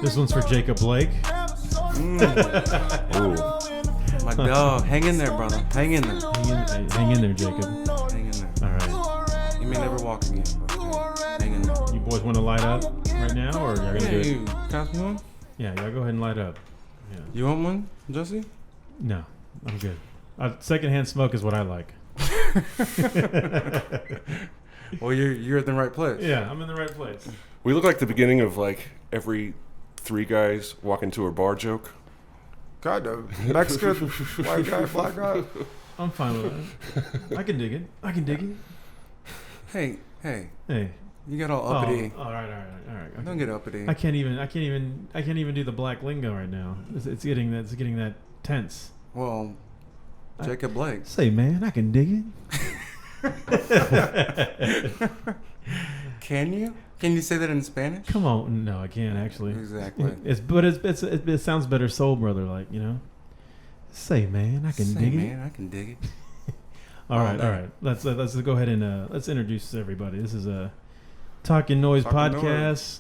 This one's for Jacob Blake. Ooh. My dog, hang in there, brother. Hang in there. Hang in there, Jacob. Hang in there. All right. You may never walk again, but hang in there. You boys want to light up right now, or you're gonna do it? You pass me one? Yeah, y'all go ahead and light up. Yeah. You want one, Jesse? No, I'm good. Secondhand smoke is what I like. Well, you're in the right place. Yeah, I'm in the right place. We look like the beginning of like every three guys walk into a bar joke. God, Mexican, white guy, black guy. I'm fine with that. I can dig it. Hey, Hey. you got all uppity. Oh, all right. Don't get uppity. I can't even do the black lingo right now. It's getting that tense. Well, Jacob Blake. Say, man, I can dig it. Can you? Can you say that in Spanish? Come on, no, I can't actually. Exactly. It sounds better, soul brother, like, you know. Say, man, I can dig it. Man, I can dig it. All right. Let's go ahead and let's introduce everybody. This is a Talking Noise podcast.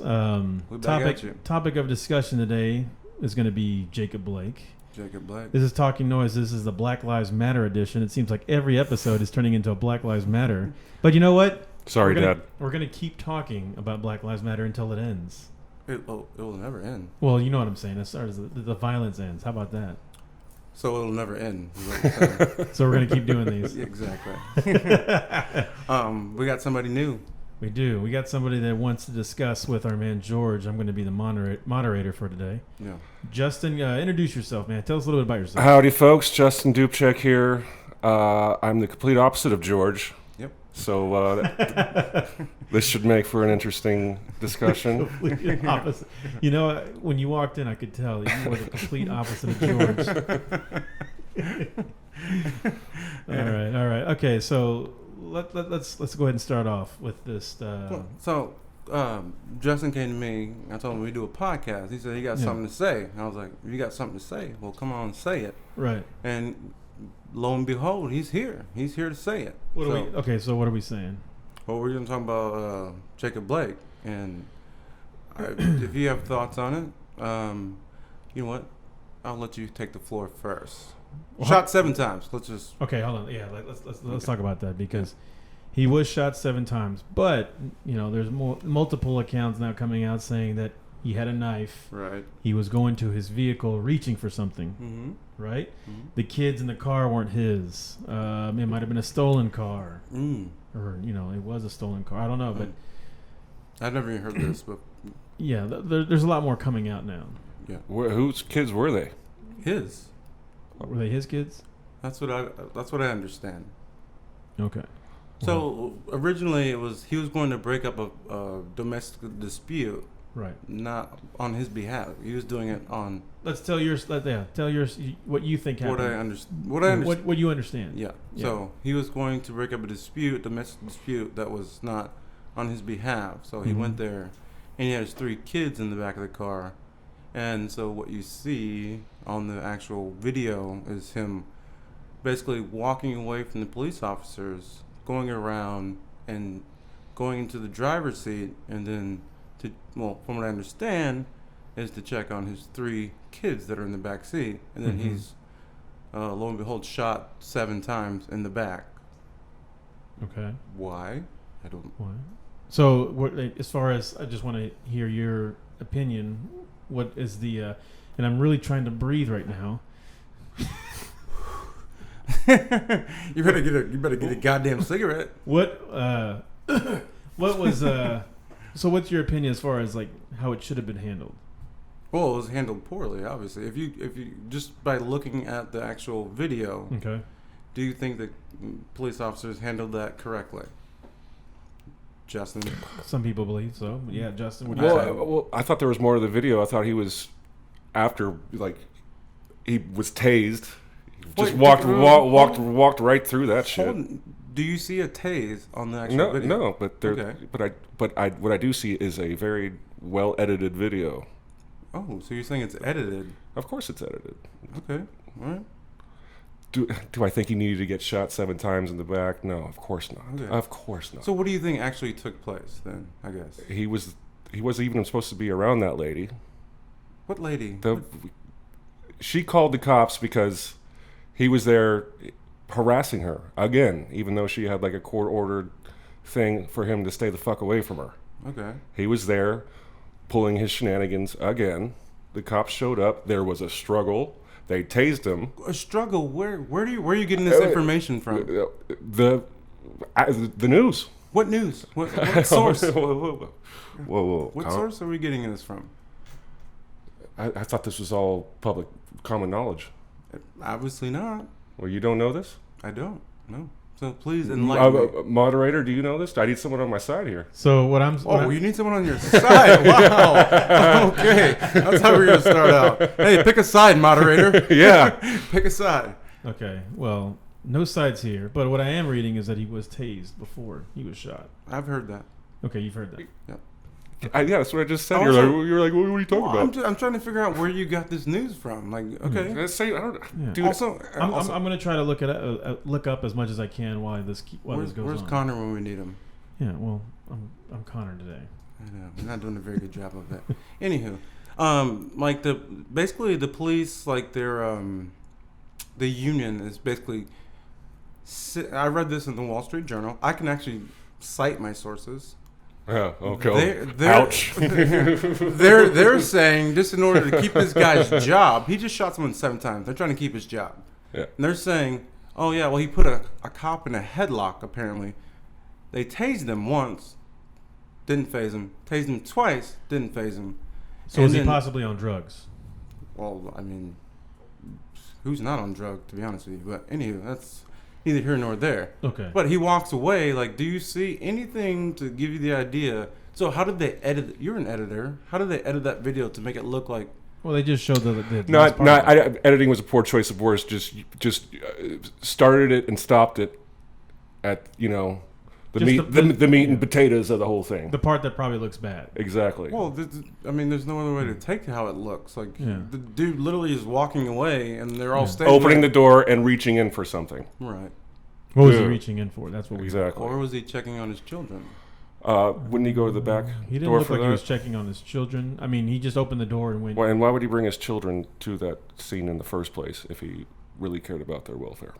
Topic of discussion today is going to be Jacob Blake. Jacob Blake. This is Talking Noise. This is the Black Lives Matter edition. It seems like every episode is turning into a Black Lives Matter. But you know what? Sorry, Dad. We're going to keep talking about Black Lives Matter until it ends. It will never end. Well, you know what I'm saying. As far as the violence ends. How about that? So it'll never end. Is what you're saying. So we're going to keep doing these. Exactly. We got somebody new. We do. We got somebody that wants to discuss with our man George. I'm going to be the moderator for today. Yeah. Justin, introduce yourself, man. Tell us a little bit about yourself. Howdy, folks. Justin Dupchek here. I'm the complete opposite of George. Yep. So this should make for an interesting discussion. Complete opposite. You know, when you walked in, I could tell you were the complete opposite of George. All right. Okay, so let's go ahead and start off with this. Justin came to me. I told him we do a podcast. He said he got something to say. And I was like, if you got something to say, well, come on and say it. Right. And lo and behold, he's here. He's here to say it. So what are we saying? Well, we're going to talk about Jacob Blake. And if you have thoughts on it, you know what? I'll let you take the floor first. Shot 7 times. Let's just. Okay, hold on. Yeah, let's talk about that because he was shot 7 times. But you know, there's multiple accounts now coming out saying that he had a knife. Right. He was going to his vehicle, reaching for something. Mm-hmm. Right. Mm-hmm. The kids in the car weren't his. It might have been a stolen car, or you know, it was a stolen car. I don't know, but I've never even heard this. But yeah, there's a lot more coming out now. Yeah. Whose kids were they? His. Were they his kids? That's what I understand. Okay. So originally he was going to break up a domestic dispute, right? Not on his behalf. He was doing it on. Let's tell yours. Tell yours what you think happened. What I understand. What you understand. Yeah. So he was going to break up a domestic dispute that was not on his behalf. So he went there, and he had his 3 kids in the back of the car. And so what you see on the actual video is him basically walking away from the police officers, going around and going into the driver's seat, and then from what I understand, is to check on his 3 kids that are in the back seat, and then he's lo and behold shot 7 times in the back. Okay. Why? I don't. Why? So as far as I just want to hear your opinion. What is the and I'm really trying to breathe right now. You better get a goddamn cigarette. What was so what's your opinion as far as like how it should have been handled? Well, it was handled poorly, obviously. If you just by looking at the actual video, okay, do you think that police officers handled that correctly? Justin? Some people believe so. Yeah, Justin, what do you say? Well, I thought there was more to the video. I thought he was after, like, he was tased. Just walked right through that shit. Do you see a tase on the actual video? No, but what I do see is a very well edited video. Oh, so you're saying it's edited? Of course, it's edited. Okay, all right. Do I think he needed to get shot 7 times in the back? No, of course not. Okay. Of course not. So what do you think actually took place then? I guess he wasn't even supposed to be around that lady. What lady? She called the cops because he was there harassing her again, even though she had like a court-ordered thing for him to stay the fuck away from her. Okay. He was there pulling his shenanigans again. The cops showed up. There was a struggle. They tased him. A struggle? Where are you getting this information from? The news. What news? What source? Whoa. What source are we getting this from? I thought this was all public common knowledge. Obviously not. Well, you don't know this? I don't. No. So please enlighten me. Moderator, do you know this? I need someone on my side here. So you need someone on your side. Wow. Okay. That's how we're going to start out. Hey, pick a side, moderator. Yeah. Pick a side. Okay. Well, no sides here. But what I am reading is that he was tased before he was shot. I've heard that. Okay, you've heard that. Yeah. Yeah, that's what I just said. You're like, what are you talking about? I'm trying to figure out where you got this news from. Like, okay. Let's say, dude. Also, I'm going to try to look up as much as I can while this goes on. Where's Connor when we need him? Yeah, well, I'm Connor today. I know. We're not doing a very good job of that. Anywho, like basically the police, like their the union is basically. I read this in the Wall Street Journal. I can actually cite my sources. Yeah, okay. Ouch. They're saying just in order to keep this guy's job, he just shot someone 7 times. They're trying to keep his job. Yeah. And they're saying, oh yeah, well he put a cop in a headlock apparently. They tased him once, didn't phase him. Tased him twice, didn't phase him. So is he possibly on drugs? Well, I mean, who's not on drugs, to be honest with you? But anywho, that's neither here nor there. Okay. But he walks away. Like, do you see anything to give you the idea? So how did they edit? You're an editor. How did they edit that video to make it look like? Well, they just showed the editing was a poor choice of words. Just started it and stopped it at the meat and potatoes of the whole thing. The part that probably looks bad. Exactly. Well, there's no other way to take how it looks. Like the dude literally is walking away, and they're all standing opening the door and reaching in for something. Right. What was he reaching in for? That's what exactly. Or was he checking on his children? Wouldn't he go to the back door? He didn't look like he was checking on his children. I mean, he just opened the door and went. Well, and why would he bring his children to that scene in the first place if he really cared about their welfare?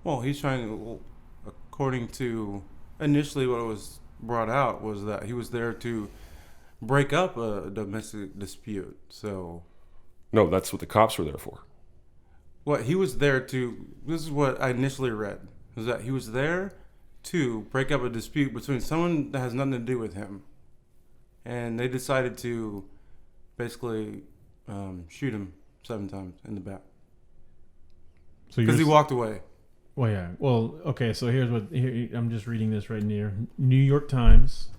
Well, he's trying to, according to initially what was brought out was that he was there to break up a domestic dispute. So, no, that's what the cops were there for. What he was there to. This is what I initially read. Was that he was there to break up a dispute between someone that has nothing to do with him, and they decided to basically shoot him 7 times in the back because he walked away. Well, yeah. Well, okay. So I'm just reading this right near New York Times.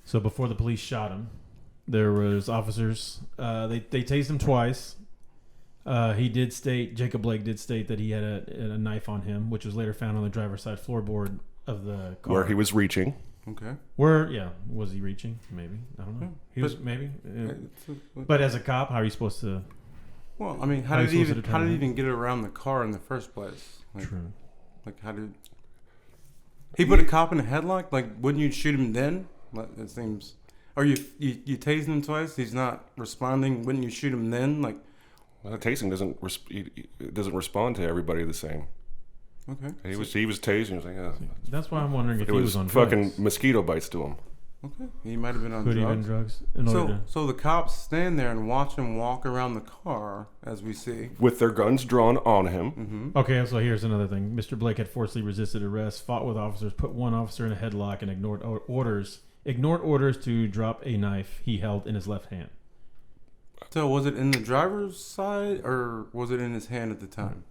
So before the police shot him, there was officers. They tased him twice. Jacob Blake did state that he had a knife on him, which was later found on the driver's side floorboard of the car. Where he was reaching. Okay. Was he reaching? Maybe. I don't know. Yeah, he was maybe. But as a cop, how are you supposed to? Well, I mean, how did he even get around the car in the first place? Like, true. Like, how did he put a cop in a headlock? Like, wouldn't you shoot him then? It seems. Or you tased him twice. He's not responding. Wouldn't you shoot him then? Like. Well, tasing doesn't respond to everybody the same. Okay. He was tased and he was like, oh. That's why I'm wondering if he was on fucking drugs. Mosquito bites to him. Okay. He might have been on drugs. Could have been drugs. So the cops stand there and watch him walk around the car, as we see, with their guns drawn on him. Mm-hmm. Okay, so here's another thing. Mr. Blake had forcibly resisted arrest, fought with officers, put one officer in a headlock, and ignored orders to drop a knife he held in his left hand. So was it in the driver's side or was it in his hand at the time?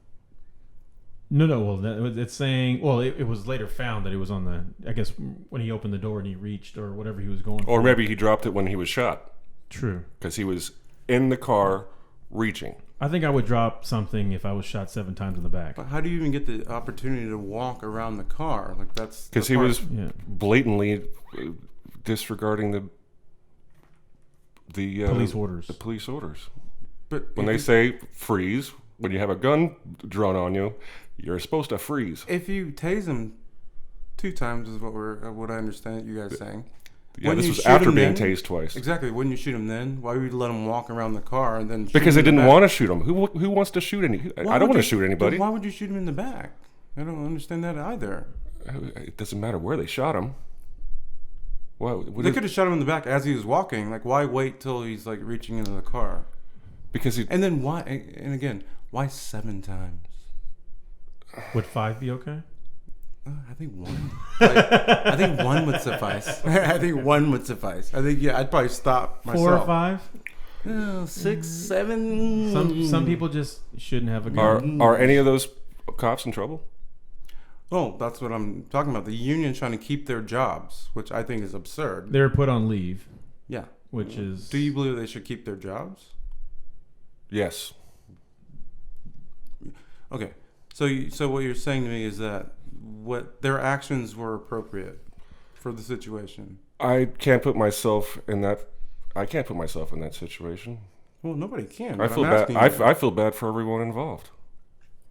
No. Well, it's saying. Well, it was later found that it was on the. I guess when he opened the door and he reached or whatever he was going for. Or maybe he dropped it when he was shot. True. Because he was in the car reaching. I think I would drop something if I was shot 7 times in the back. But how do you even get the opportunity to walk around the car? Like that's because he was blatantly disregarding the police orders. The police orders. But when they say freeze, when you have a gun drawn on you, you're supposed to freeze. If you tase him 2 times is what I understand you guys saying. Yeah, this was after being tased twice. Exactly. Wouldn't you shoot him then? Why would you let him walk around the car and then? Because they didn't want to shoot him. Who wants to shoot any? I don't want to shoot anybody. Why would you shoot him in the back? I don't understand that either. It doesn't matter where they shot him. Well, they could have shot him in the back as he was walking. Like, why wait till he's like reaching into the car? Because and then why? And again, why 7 times? Would 5 be okay? I think 1. I think 1 would suffice. I think 1 would suffice. I think I'd probably stop myself. 4 or 5? 6, 7. Some people just shouldn't have a gun. Are any of those cops in trouble? Oh, that's what I'm talking about. The union's trying to keep their jobs, which I think is absurd. They're put on leave. Yeah. Which is... Do you believe they should keep their jobs? Yes. Okay. So what you're saying to me is that what their actions were appropriate for the situation. I can't put myself in that. I can't put myself in that situation. Well, nobody can. I feel bad. I feel bad for everyone involved.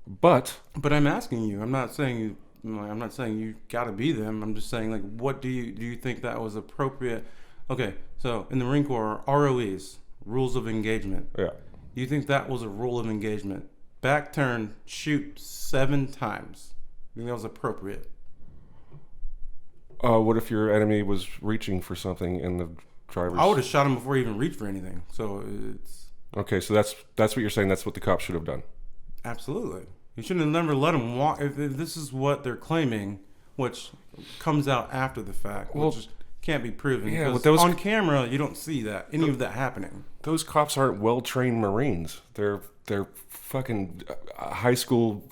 But I'm asking you. I'm not saying you. I'm not saying you got to be them. I'm just saying, like, what do you think that was appropriate? Okay, so in the Marine Corps, ROEs, rules of engagement. Yeah. Do you think that was a rule of engagement? Back turn, shoot 7 times. You think that was appropriate? What if your enemy was reaching for something in the driver's... I would have shot him before he even reached for anything. So it's... Okay, so that's what you're saying. That's what the cops should have done. Absolutely. You shouldn't have never let him walk. If this is what they're claiming, which comes out after the fact, which can't be proven. Yeah, because those, on camera, you don't see any of that happening. Those cops aren't well-trained Marines. They're fucking high school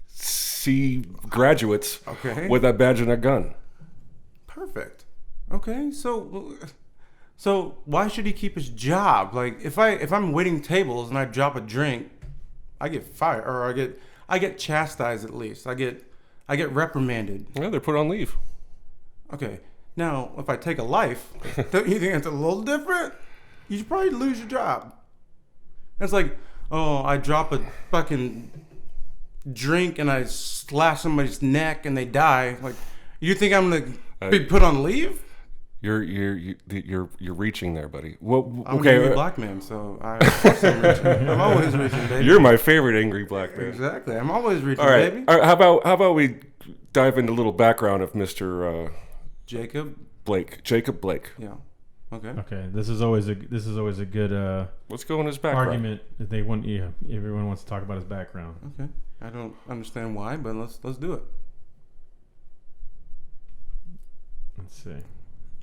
C graduates with a badge and a gun. Perfect. Okay, so why should he keep his job? Like, if I'm waiting tables and I drop a drink, I get fired, or I get chastised at least. I get reprimanded. Yeah, they're put on leave. Okay. Now, if I take a life, don't you think it's a little different? You should probably lose your job. It's like, oh, I drop a fucking drink and I slash somebody's neck and they die. Like, you think I'm gonna be put on leave? You're reaching there, buddy. Well, I'm okay, an angry black man, so I'm always reaching, baby. You're my favorite angry black man. Exactly, I'm always reaching, all right. baby. All right, how about we dive into a little background of Mr. Jacob Blake. Yeah. Okay. Okay. This is always a good let's go in his background. Argument that they want. Yeah, everyone wants to talk about his background. Okay. I don't understand why, but let's do it. Let's see.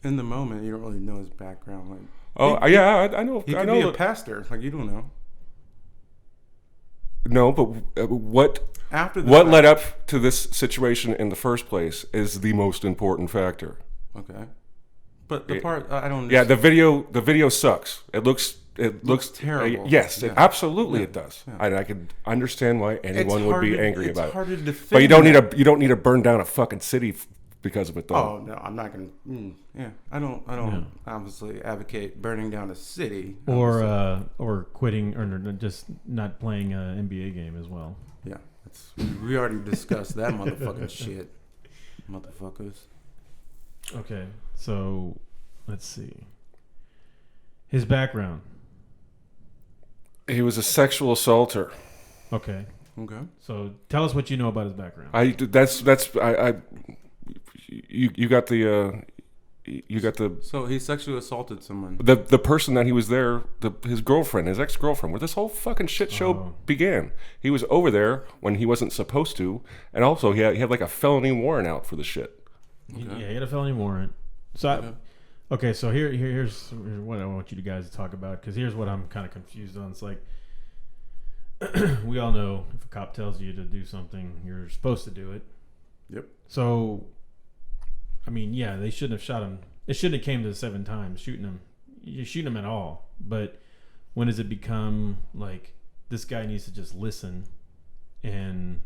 In the moment, you don't really know his background. Like, I know. He could be a pastor. Like, you don't know. No, but what led up to this situation in the first place is the most important factor. Okay. But the part I don't. Yeah, the video sucks. It looks terrible. Yes, absolutely it does. Yeah. I can understand why anyone would be angry about it. It's hard to defend. But you don't need to burn down a fucking city because of it, though. Oh no, I'm not gonna. I don't obviously advocate burning down a city or quitting or just not playing an NBA game as well. Yeah, we already discussed that motherfucking shit, motherfuckers. Okay, so let's see. His background. He was a sexual assaulter. Okay. Okay. So tell us what you know about his background. You got the. So he sexually assaulted someone. The person that he was there, his girlfriend, his ex-girlfriend, where this whole fucking shit show began. He was over there when he wasn't supposed to, and also he had like a felony warrant out for the shit. Okay. Yeah, he had a felony warrant. So so here's what I want you guys to talk about, because here's what I'm kind of confused on. It's like we all know if a cop tells you to do something, you're supposed to do it. Yep. So, I mean, yeah, they shouldn't have shot him. It shouldn't have came to the 7 times shooting him. You're shooting him at all. But when does it become like this guy needs to just listen and?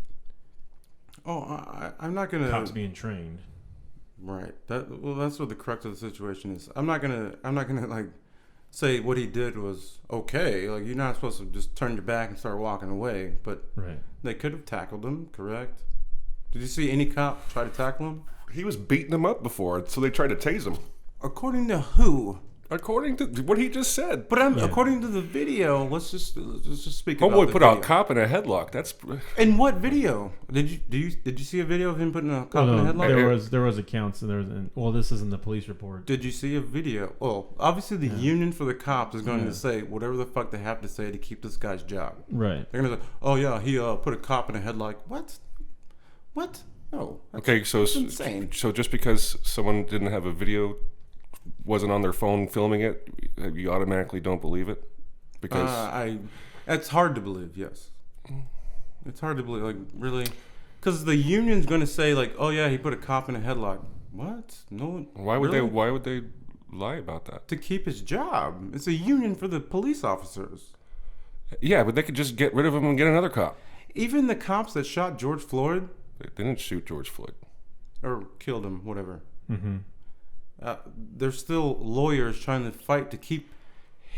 I'm not gonna. Cops being trained. Right. That's what the crux of the situation is. I'm not gonna like say what he did was okay. Like, you're not supposed to just turn your back and start walking away. But they could have tackled him, correct? Did you see any cop try to tackle him? He was beating him up before, so they tried to tase him. According to who? According to what he just said. But according to the video, let's just speak about Homeboy the put video. a cop in a headlock. That's In what video? Did you see a video of him putting a cop in a headlock? There was accounts and there was this isn't the police report. Did you see a video? Well, obviously the union for the cops is going to say whatever the fuck they have to say to keep this guy's job. Right. They're gonna say, "Oh yeah, he put a cop in a headlock." What? No. Okay, so insane. So just because someone didn't have a video, wasn't on their phone filming it, you automatically don't believe it? Because it's hard to believe. Yes, it's hard to believe. Like, really, because the union's going to say like, "Oh yeah, he put a cop in a headlock." What? No. Why would they lie about that? To keep his job. It's a union for the police officers. Yeah, but they could just get rid of him and get another cop. Even the cops that shot George Floyd. They didn't shoot George Floyd. Or killed him, whatever. Mm-hmm. There's still lawyers trying to fight to keep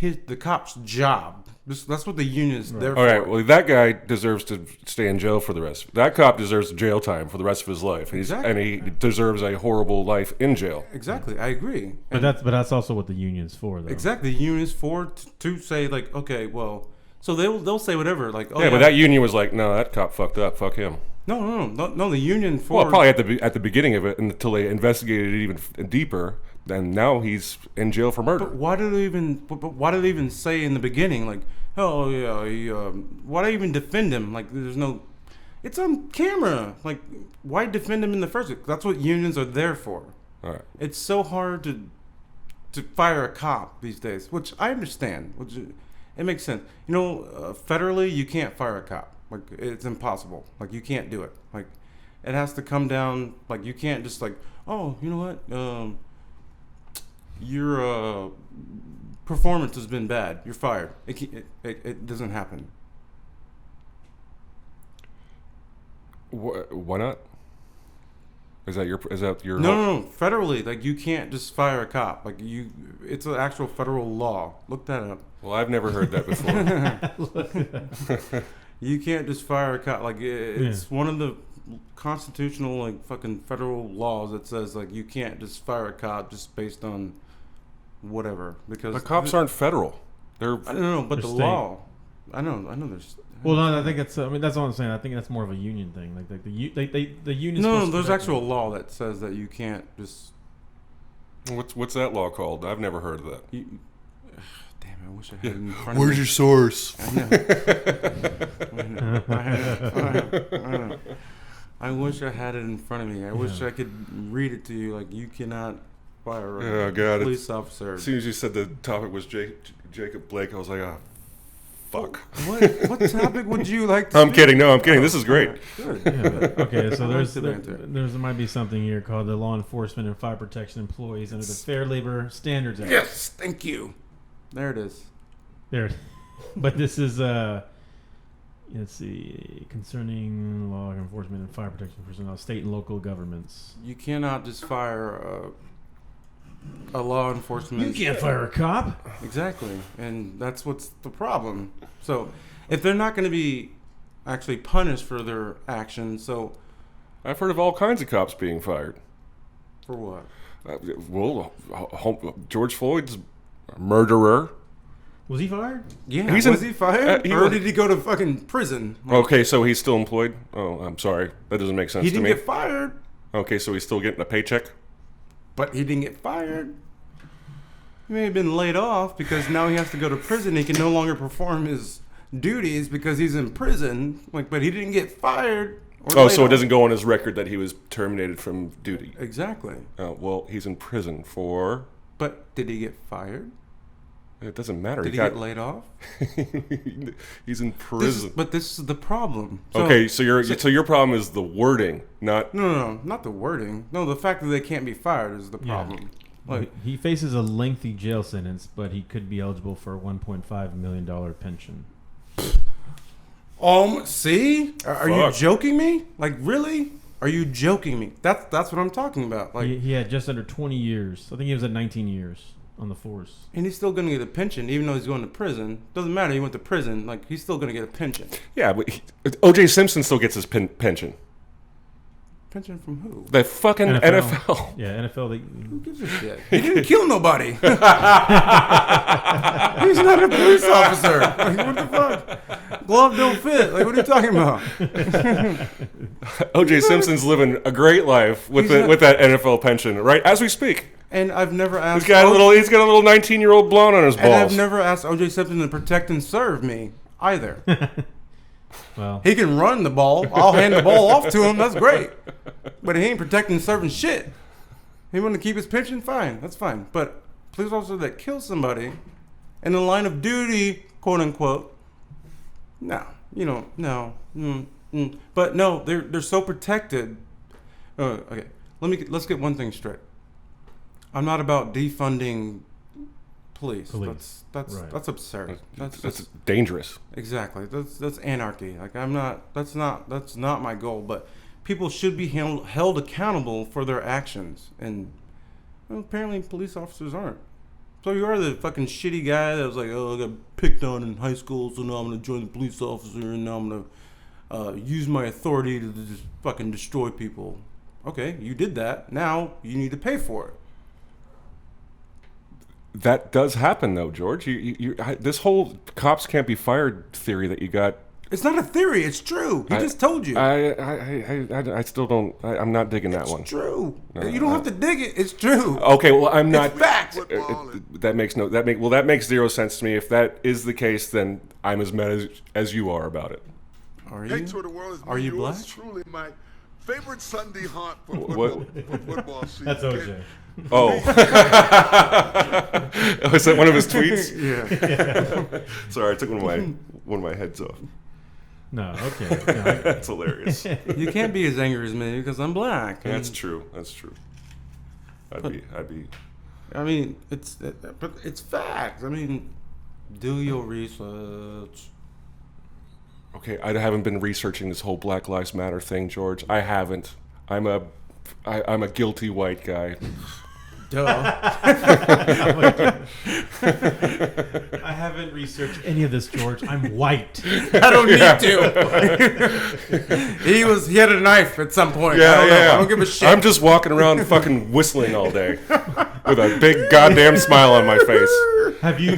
the cop's job. That's what the union is there for. All right, well, that guy deserves to stay in jail for the rest. That cop deserves jail time for the rest of his life. And he deserves a horrible life in jail. Exactly, I agree. But that's also what the union's for, though. Exactly, the union is for to say like, okay, well, so they'll say whatever, like, oh yeah, but that union was like, no, that cop fucked up, fuck him. No. The union for. Well, probably at the beginning of it, until they investigated it even deeper. And now he's in jail for murder. But why did they even say in the beginning, like, oh yeah, why do I even defend him? Like, there's no, it's on camera. Like, why defend him in the first place? That's what unions are there for. All right. It's so hard to fire a cop these days, which I understand. It makes sense. You know, federally, you can't fire a cop. Like, it's impossible. Like, you can't do it. Like, it has to come down. Like, you can't just like, oh, you know what? Your performance has been bad. You're fired. It doesn't happen. Why not? Is that your? No. Federally, like, you can't just fire a cop. Like, it's an actual federal law. Look that up. Well, I've never heard that before. You can't just fire a cop. Like, it's one of the constitutional, like, fucking federal laws that says, like, you can't just fire a cop just based on whatever. Because the cops aren't federal. They're I don't know, but the state. Law. I know. There's. Well, no, I think that's. I mean, that's all I'm saying. I think that's more of a union thing. Like the union. No, there's actual law that says that you can't just. What's that law called? I've never heard of that. Damn, I wish I had it in front of me. Where's your source? I know. I wish I had it in front of me. I wish I could read it to you. Like, you cannot fire a police officer. As soon as you said the topic was Jacob Blake, I was like, fuck. What topic would you like to I'm kidding. No, I'm kidding. This is great. Good. Yeah, okay, so there might be something here called the Law Enforcement and Fire Protection Employees under the Fair Labor Standards Act. Yes, thank you. There it is. There. But this is, let's see, concerning law enforcement and fire protection personnel, state and local governments. You cannot just fire a law enforcement. You can't fire a cop. Exactly, and that's what's the problem. So, if they're not going to be actually punished for their actions, so I've heard of all kinds of cops being fired. For what? George Floyd's murderer. Was he fired? Yeah, was he fired? Or did he go to fucking prison? Okay, so he's still employed? Oh, I'm sorry. That doesn't make sense to me. He didn't get fired. Okay, so he's still getting a paycheck? But he didn't get fired. He may have been laid off because now he has to go to prison. He can no longer perform his duties because he's in prison. But he didn't get fired. So it doesn't go on his record that he was terminated from duty. Exactly. Well, he's in prison for... But did he get fired? It doesn't matter. Did he get laid off? He's in prison. But this is the problem. So your problem is the wording, not... No, not the wording. No, the fact that they can't be fired is the problem. Yeah. Like, he faces a lengthy jail sentence, but he could be eligible for a $1.5 million pension. See? Are you joking me? Like, really? Are you joking me? That's what I'm talking about. Like, he had just under 20 years. I think he was at 19 years on the force. And he's still going to get a pension, even though he's going to prison. Doesn't matter. He went to prison. Like, he's still going to get a pension. Yeah, but O.J. Simpson still gets his pension. Pension from who? The fucking NFL. Yeah, NFL. Who gives a shit? He didn't kill nobody. He's not a police officer. Like, what the fuck? Glove don't fit. Like, what are you talking about? O.J. Simpson's living a great life with that NFL pension, right? As we speak. And I've never asked. He's got a little 19-year-old blonde on his balls. And I've never asked O.J. Simpson to protect and serve me either. Well, he can run the ball. I'll hand the ball off to him. That's great. But he ain't protecting and serving shit. He want to keep his pension? Fine. That's fine. But police officer that kills somebody in the line of duty, quote unquote, no. You know, no. But no, they're so protected. Okay. Let's get one thing straight. I'm not about defunding police. That's absurd. That's dangerous. Exactly. That's anarchy. Like, I'm not. That's not my goal. But people should be held accountable for their actions, and apparently police officers aren't. So you are the fucking shitty guy that was like, oh, I got picked on in high school, so now I'm gonna join the police officer, and now I'm gonna use my authority to just fucking destroy people. Okay, you did that. Now you need to pay for it. That does happen, though, George. This whole cops can't be fired theory that you got. It's not a theory. It's true. He just told you. I still don't. I'm not digging that one. It's true. No, you don't have to dig it. It's true. Okay, well, I'm not. It's fact. That makes zero sense to me. If that is the case, then I'm as mad as you are about it. Are you? Are you black? Truly my favorite Sunday haunt for football season. That's OJ. Oh. Was that one of his tweets? Yeah. Sorry, I took one of my heads off. No, okay. No, that's hilarious. You can't be as angry as me because I'm black. That's true. I'd be. I mean, but it's facts. I mean, do your research. Okay, I haven't been researching this whole Black Lives Matter thing, George. I haven't. I'm a guilty white guy. Duh. I haven't researched any of this, George. I'm white. I don't need to. He had a knife at some point. Yeah, I don't give a shit. I'm just walking around fucking whistling all day with a big goddamn smile on my face. Have you?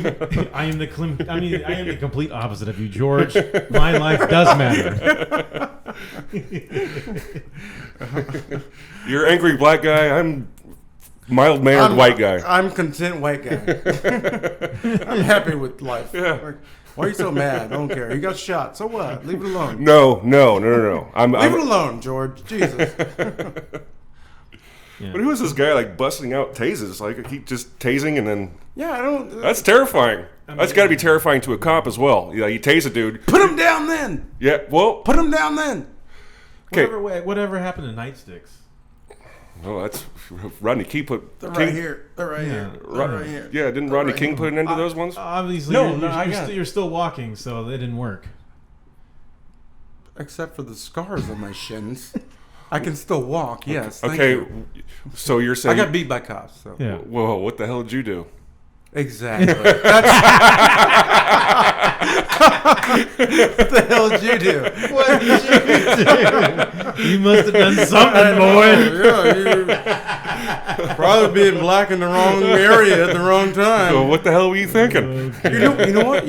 I am the complete opposite of you, George. My life does matter. You're angry black guy. I'm mild-mannered white guy. I'm content white guy. I'm happy with life. Yeah. Like, why are you so mad? I don't care. You got shot. So what? Leave it alone. No. Leave it alone, George. Jesus. Yeah. But who is this guy like busting out tases? Like he just tasing and then. Yeah, I don't. That's terrifying. That's got to be terrifying to a cop as well. You tase a dude. Put him down then. Yeah. Well. Put him down then. Okay. Whatever happened to nightsticks? Oh, that's Rodney King put. They're right here. They're right here. They're right here. Yeah, didn't Rodney King put an end to those ones? Obviously, you're still walking, so they didn't work. Except for the scars on my shins. I can still walk, yes. Okay, so you're saying... I got beat by cops. So. Yeah. Whoa, what the hell did you do? Exactly. What the hell did you do? What did you do? You must have done something, boy. Yeah, you probably being black in the wrong area at the wrong time. So what the hell were you thinking? Okay. You know what?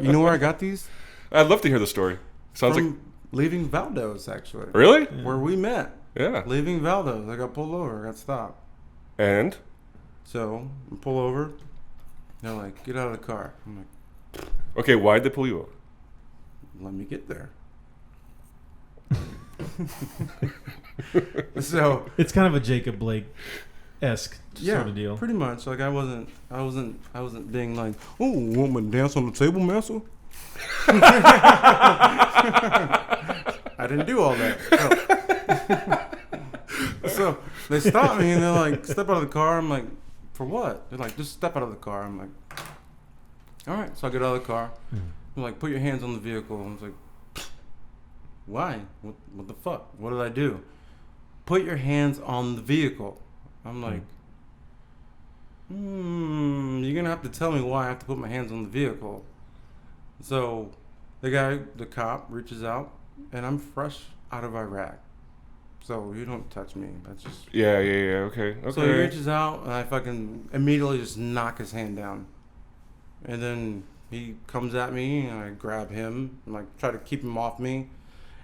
You know where I got these? I'd love to hear the story. Sounds From like... Leaving Valdo's, actually. Really? Yeah. Where we met. Yeah. Leaving Valdo's. I got pulled over. I got stopped. And? So, I pull over. They're like, get out of the car. I'm like... Okay, why'd they pull you over? Let me get there. So... It's kind of a Jacob Blake-esque sort of deal. Pretty much. Like, I wasn't being like, oh, want me to dance on the table, massa? I didn't do all that. No. So they stopped me and they're like, step out of the car. I'm like, for what? They're like, just step out of the car. I'm like, all right. So I get out of the car. They're like, put your hands on the vehicle. I was like, why? What the fuck? What did I do? Put your hands on the vehicle. I'm like, you're gonna have to tell me why I have to put my hands on the vehicle. So, the cop, reaches out, and I'm fresh out of Iraq. So you don't touch me. That's just Yeah. Okay. So he reaches out, and I fucking immediately just knock his hand down, and then he comes at me, and I grab him, and like try to keep him off me,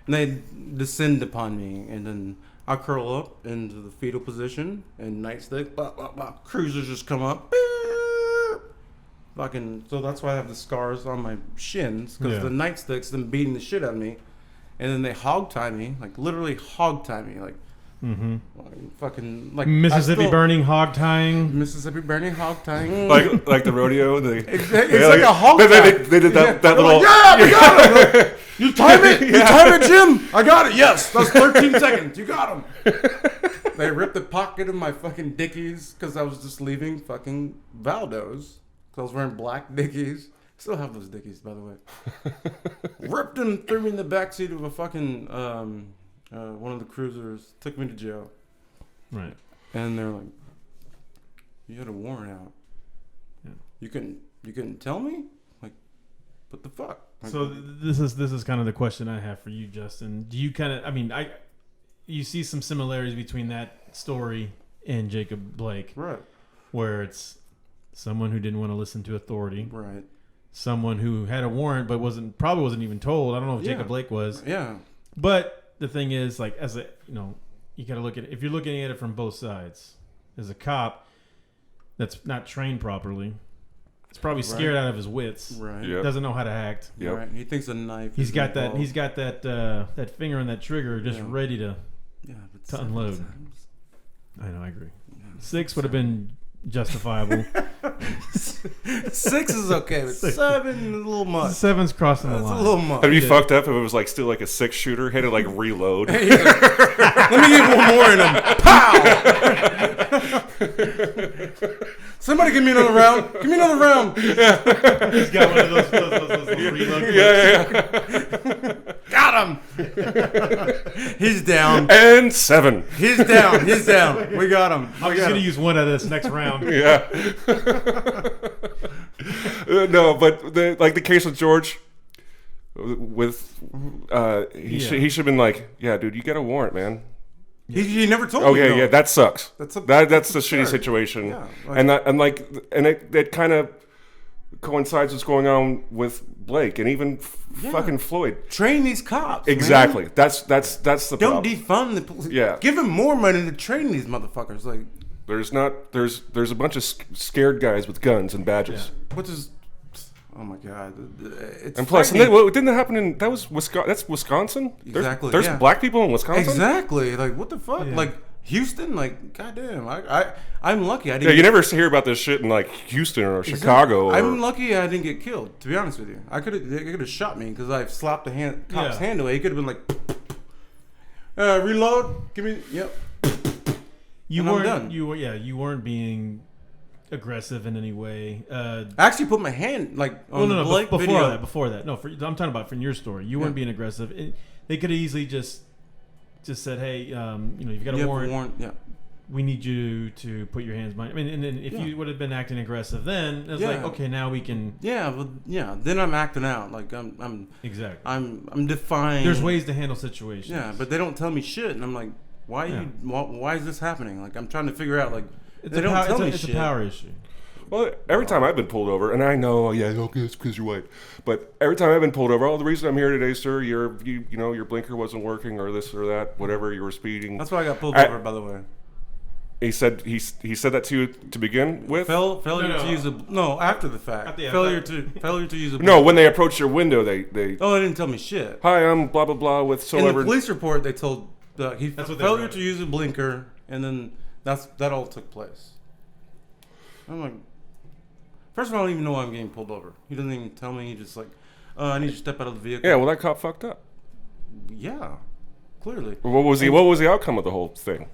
and they descend upon me, and then I curl up into the fetal position and nightstick. Blah blah blah. Cruisers just come up. Fucking. So that's why I have the scars on my shins because the nightsticks them beating the shit out of me. And then they hog tie me, like literally hog tie me, like fucking like Mississippi burning hog tying. Mississippi burning hog tying. like the rodeo. It's like a hog tie. They did that little. Like, we got him. Like, you time it. You time it, Jim. I got it. Yes, that's 13 seconds. You got him. They ripped the pocket of my fucking Dickies because I was just leaving fucking Valdo's because I was wearing black Dickies. Still have those Dickies, by the way. Ripped them, threw me in the backseat of a fucking one of the cruisers, took me to jail. Right. And they're like, "You had a warrant out. Yeah. You couldn't tell me? Like, what the fuck?" Like, so this is kind of the question I have for you, Justin. Do you kind of you see some similarities between that story and Jacob Blake, right? Where it's someone who didn't want to listen to authority, right? Someone who had a warrant but probably wasn't even told. I don't know if Jacob Blake was. Yeah. But the thing is, like, as a you got to look at it. If you're looking at it from both sides, as a cop that's not trained properly, it's probably scared out of his wits. Right. Yep. Doesn't know how to act. Yep. Right. He thinks a knife. He's got that finger on that trigger just ready to unload. Times. I know. I agree. 6 would have been justifiable. 6 is okay, but 7 is a little much. 7's crossing the line. It's a little much. It'd be fucked up if it was like still like a 6-shooter. Had to like reload. Let me get one more in him. Pow! Somebody give me another round. Give me another round. He's got one of those reload. Yeah. Got him. He's down. And 7. He's down. He's down. We got him. I'm just gonna use one of this next round. Yeah. No, but the case with George, he should have been like, yeah, dude, you got a warrant, man. He never told me. Okay, yeah, that sucks. That's a shitty situation. Yeah, and it kind of coincides what's going on with Blake and even fucking Floyd. Train these cops. Exactly. Man. That's the Don't problem. defund the police. Yeah. Give him more money to train these motherfuckers. Like, there's a bunch of scared guys with guns and badges. Yeah. Which is, oh my god, it's and plus, didn't that happen in Wisconsin? That's Wisconsin. Exactly. There's black people in Wisconsin. Exactly. Like, what the fuck? Yeah. Like Houston. Like, goddamn. I'm lucky. I didn't. Yeah, you never hear about this shit in like Houston or Chicago. Or, I'm lucky I didn't get killed. To be honest with you, they could have shot me because I slapped the cop's hand away. He could have been like, reload. Give me. Yep. You and weren't. I'm done. You weren't being aggressive in any way. I actually put my hand on the Blake before video. that. No, I'm talking about from your story. You weren't being aggressive. They could have easily just said, "Hey, you've got a warrant. Yeah. We need you to put your hands behind." I mean, and then if you would have been acting aggressive, then it's like, okay, now we can. Yeah, but then I'm acting out. Like I'm exactly. I'm defying. There's ways to handle situations. Yeah, but they don't tell me shit, and I'm like, why is this happening? Like I'm trying to figure out. Like they don't tell me shit. It's a power issue. Well, every time I've been pulled over, and I know, okay, it's because you're white. But every time I've been pulled over, the reason I'm here today, sir, your blinker wasn't working, or this or that, whatever, you were speeding. That's why I got pulled over, by the way. He said that to you to begin with. Failure to use after the fact. Failure to use a. No, when they approached your window, they. Oh, they didn't tell me shit. Hi, I'm blah blah blah with so. In the police report, they told failure to use a blinker, and then that all took place. I'm like, first of all, I don't even know why I'm getting pulled over. He doesn't even tell me. He just like, I need you to step out of the vehicle. Yeah, well, that cop fucked up. Yeah, clearly. What was the outcome of the whole thing?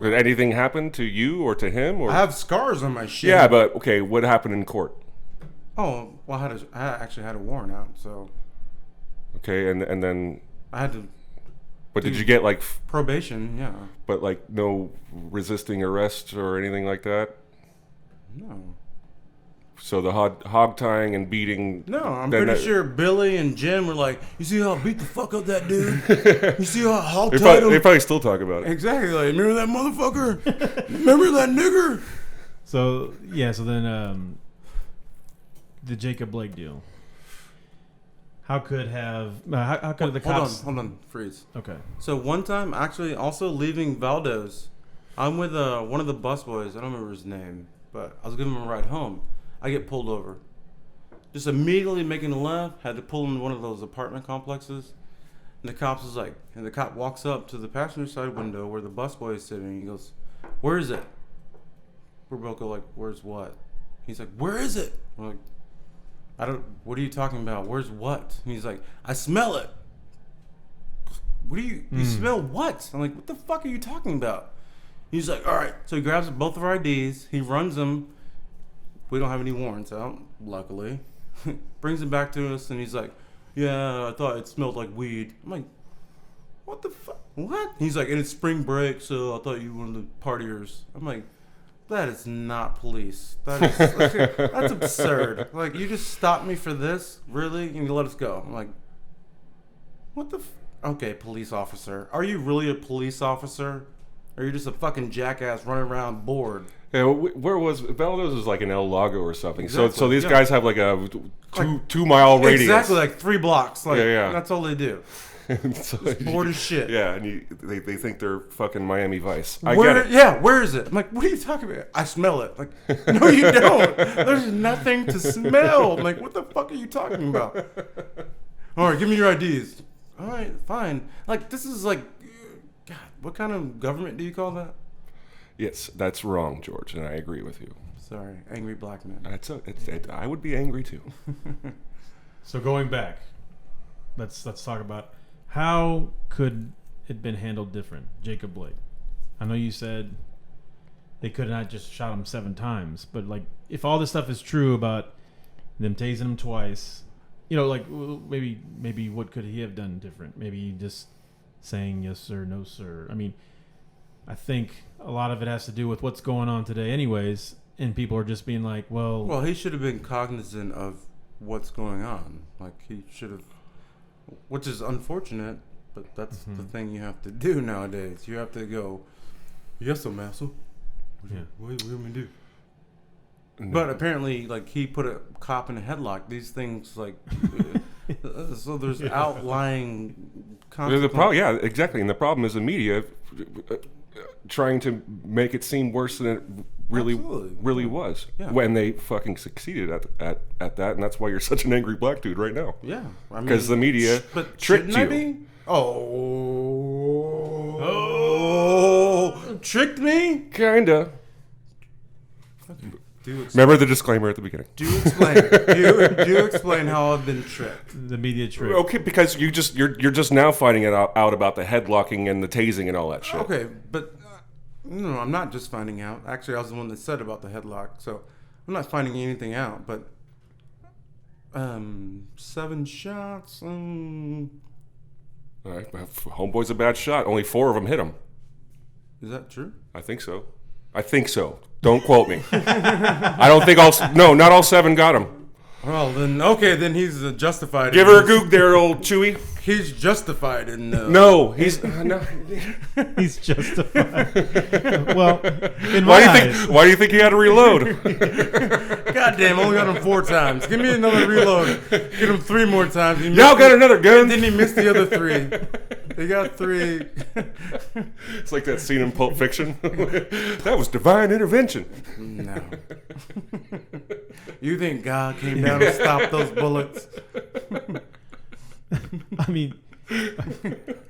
Did anything happen to you or to him? Or? I have scars on my shin. Yeah, but okay, what happened in court? Oh, well, I actually had a warrant out, so. Okay, and then. I had to. But did you get like probation? Yeah. But like no resisting arrest or anything like that? No. So the hog tying and beating. No, I'm pretty sure Billy and Jim were like, you see how I beat the fuck up that dude? You see how I hog tied him? They probably still talk about it. Exactly. Like, remember that motherfucker? Remember that nigger? So then the Jacob Blake deal. How could the cops? Hold on, freeze. Okay. So one time, actually, also leaving Valdo's, I'm with one of the busboys. I don't remember his name, but I was giving him a ride home. I get pulled over. Just immediately making a left, had to pull into one of those apartment complexes. And the cop walks up to the passenger side window where the busboy is sitting. He goes, "Where is it?" We're both go like, "Where's what?" He's like, "Where is it?" We're like, what are you talking about? Where's what? And he's like, "I smell it." What do you smell what? I'm like, what the fuck are you talking about? He's like, all right. So he grabs both of our IDs. He runs them. We don't have any warrants out, luckily. Brings them back to us, and he's like, yeah, I thought it smelled like weed. I'm like, what the fuck? What? He's like, and it's spring break, so I thought you were one of the partiers. I'm like, that is not police. That's absurd. Like, you just stopped me for this? Really? And you let us go. I'm like, what the okay, police officer. Are you really a police officer? Or are you just a fucking jackass running around bored? Yeah, where was Valdo's? Was like in El Lago or something. Exactly, so these guys have like a 2 mile radius. Exactly, like 3 blocks. Like, yeah. That's all they do. So just bored as shit. Yeah, and they think they're fucking Miami Vice. I get it. Yeah, where is it? I'm like, what are you talking about? I smell it. Like, no, you don't. There's nothing to smell. I'm like, what the fuck are you talking about? All right, give me your IDs. All right, fine. Like, this is like, God, what kind of government do you call that? Yes, that's wrong, George, and I agree with you. Sorry, angry black man. I would be angry too. So going back, let's talk about how could it been handled different, Jacob Blake. I know you said they could not just shot him 7 times, but like if all this stuff is true about them tasing him twice, like maybe what could he have done different? Maybe just saying yes sir, no sir. I mean, I think a lot of it has to do with what's going on today anyways, and people are just being like, well, he should have been cognizant of what's going on. Like, he should have, which is unfortunate, but that's the thing you have to do nowadays. You have to go, yes sir, master. What do we do? No. But apparently, like, he put a cop in a headlock. These things, like, so there's outlying consequences. Yeah, exactly. And the problem is the media trying to make it seem worse than it really was when they fucking succeeded at that. And that's why you're such an angry black dude right now. Yeah. Because the media tricked you. I be? Tricked me? Kinda. Okay. Remember the disclaimer at the beginning. Do explain how I've been tricked. The media trick. Okay, because you're just now finding it out about the headlocking and the tasing and all that shit. Okay, but no, I'm not just finding out. Actually, I was the one that said about the headlock, so I'm not finding anything out. But 7 shots. All right, homeboy's a bad shot. Only 4 of them hit him. Is that true? I think so. Don't quote me. I don't think not all 7 got him. Well, then he's justified. Give her a goog there, old Chewy. He's justified in no, he's no. He's justified. Well, why do you think he had to reload? Goddamn, only got him 4 times. Give me another reload. Get him 3 more times. Y'all got another gun. Then he missed the other 3. They got 3. It's like that scene in Pulp Fiction. That was divine intervention. No. You think God came down and stopped those bullets? I mean,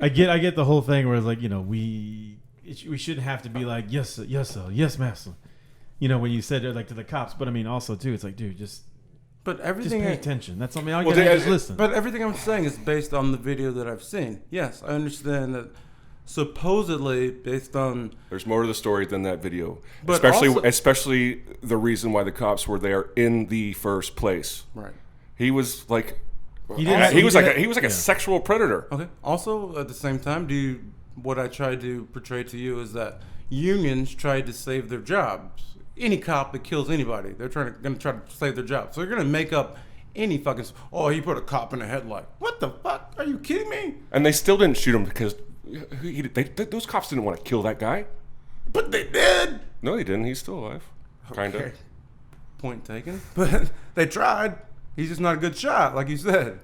I get the whole thing where it's like, we shouldn't have to be like, yes sir, yes master. When you said it like to the cops, but I mean also too, it's like, dude, just pay attention. That's something I gotta just listen. But everything I'm saying is based on the video that I've seen. Yes, I understand that. Supposedly based on, there's more to the story than that video, but especially the reason why the cops were there in the first place. Right. He was like, he was like a sexual predator. Okay. Also, at the same time, what I tried to portray to you is that unions tried to save their jobs. any cop that kills anybody, they're gonna try to save their job. So they're gonna make up any fucking. Oh, he put a cop in a headlight. What the fuck? Are you kidding me? And they still didn't shoot him because those cops didn't want to kill that guy. But they did. No, they didn't. He's still alive. Kind of. Okay. Point taken. But they tried. He's just not a good shot, like you said.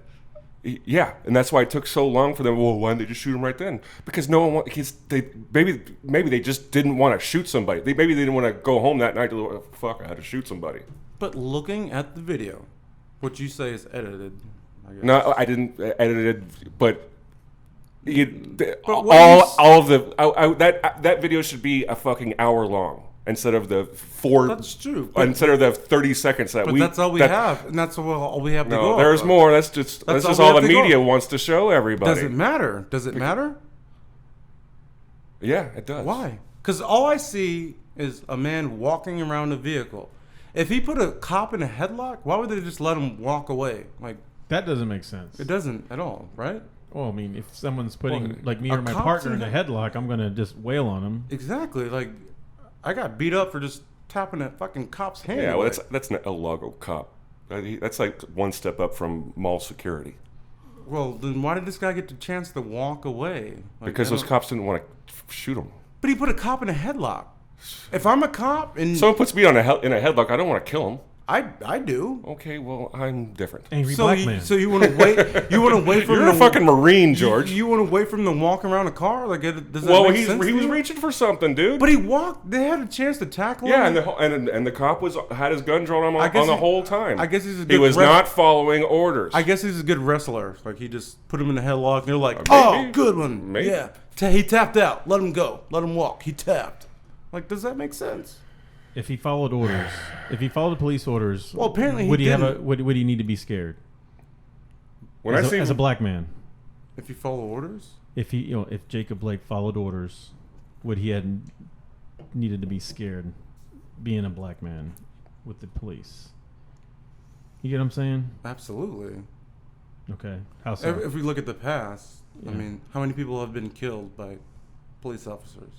Yeah, and that's why it took so long for them. Well, why didn't they just shoot him right then? Because no one maybe they just didn't want to shoot somebody. Maybe they didn't want to go home that night. To fuck, I had to shoot somebody. But looking at the video, what you say is edited. I guess. No, I didn't edit it, but all of that video should be a fucking hour long. Instead of the 4, that's true. Instead of the 30 seconds that's all we have, and that's all we have to go. No, there's off more. That's just all the media wants to show everybody. Does it matter? Does it matter? Yeah, it does. Why? Because all I see is a man walking around a vehicle. If he put a cop in a headlock, why would they just let him walk away? Like that doesn't make sense. It doesn't at all, right? Well, I mean, if someone's putting like me or my partner in a headlock, I'm gonna just wail on them. Exactly. Like I got beat up for just tapping that fucking cop's hand. Yeah, well, that's not a logo cop. That's like one step up from mall security. Well, then why did this guy get the chance to walk away? Like, because those cops didn't want to shoot him. But he put a cop in a headlock. If I'm a cop and someone puts me in a headlock, I don't want to kill him. I do. Okay, well, I'm different. Angry black man. So you want to wait? You want to wait for You're a fucking Marine, George. You want to wait for him to walk around a car? Like, does that make sense? He was reaching for something, dude. But he walked. They had a chance to tackle him. Yeah, and the cop had his gun drawn on the whole time. I guess he's a good. He was not following orders. I guess he's a good wrestler. Like he just put him in the headlock, and they're like, "Oh, good one." Maybe. Yeah, he tapped out. Let him go. Let him walk. He tapped. Like, does that make sense? If he followed orders, if he followed police orders, well, apparently would he need to be scared? As a black man, if he followed orders, if Jacob Blake followed orders, would he have needed to be scared, being a black man with the police? You get what I'm saying? Absolutely. Okay. How so? If we look at the past, I mean, how many people have been killed by police officers?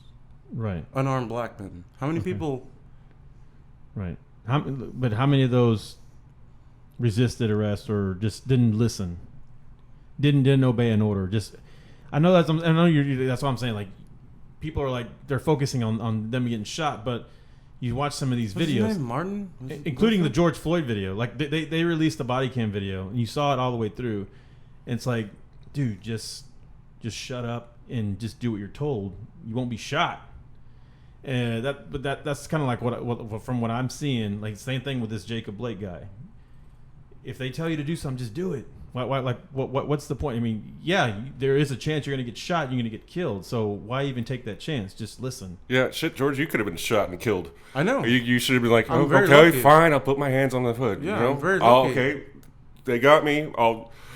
Right. Unarmed black men. How many people? Right. But how many of those resisted arrest or just didn't listen? Didn't obey an order? I know that's what I'm saying. Like, people are like, they're focusing on them getting shot, but you watch some of these videos. What's his name? Martin? Including the George Floyd video. Like, they released the body cam video, and you saw it all the way through. And it's like, dude, just shut up and just do what you're told. You won't be shot. That's kind of like what from what I'm seeing. Like, same thing with this Jacob Blake guy. If they tell you to do something, just do it. What's the point? I mean, yeah, there is a chance you're going to get shot, you're going to get killed. So why even take that chance? Just listen. Yeah, shit, George, you could have been shot and killed. I know. You should have been like, okay, lucky. Fine, I'll put my hands on the hood. Yeah, you know? I'm very lucky. Okay, they got me.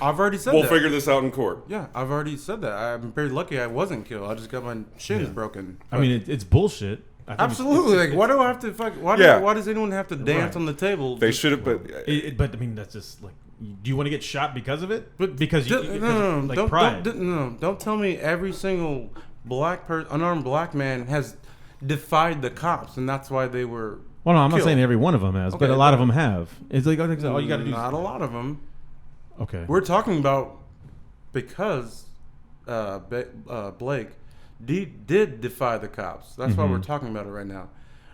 I've already said we'll that. We'll figure this out in court. Yeah, I've already said that. I'm very lucky I wasn't killed. I just got my shins broken. I mean, it's bullshit. Absolutely. Like, why do I have to why does anyone have to dance on the table? They should have, but I mean, that's just like, do you want to get shot because of it? But because pride. Don't tell me every single unarmed black man has defied the cops, and that's why they were. Well, no, I'm not saying every one of them has, but a lot of them have. It's like, all you got to do. Not a lot of them. Okay. We're talking about because Blake did defy the cops. That's why we're talking about it right now.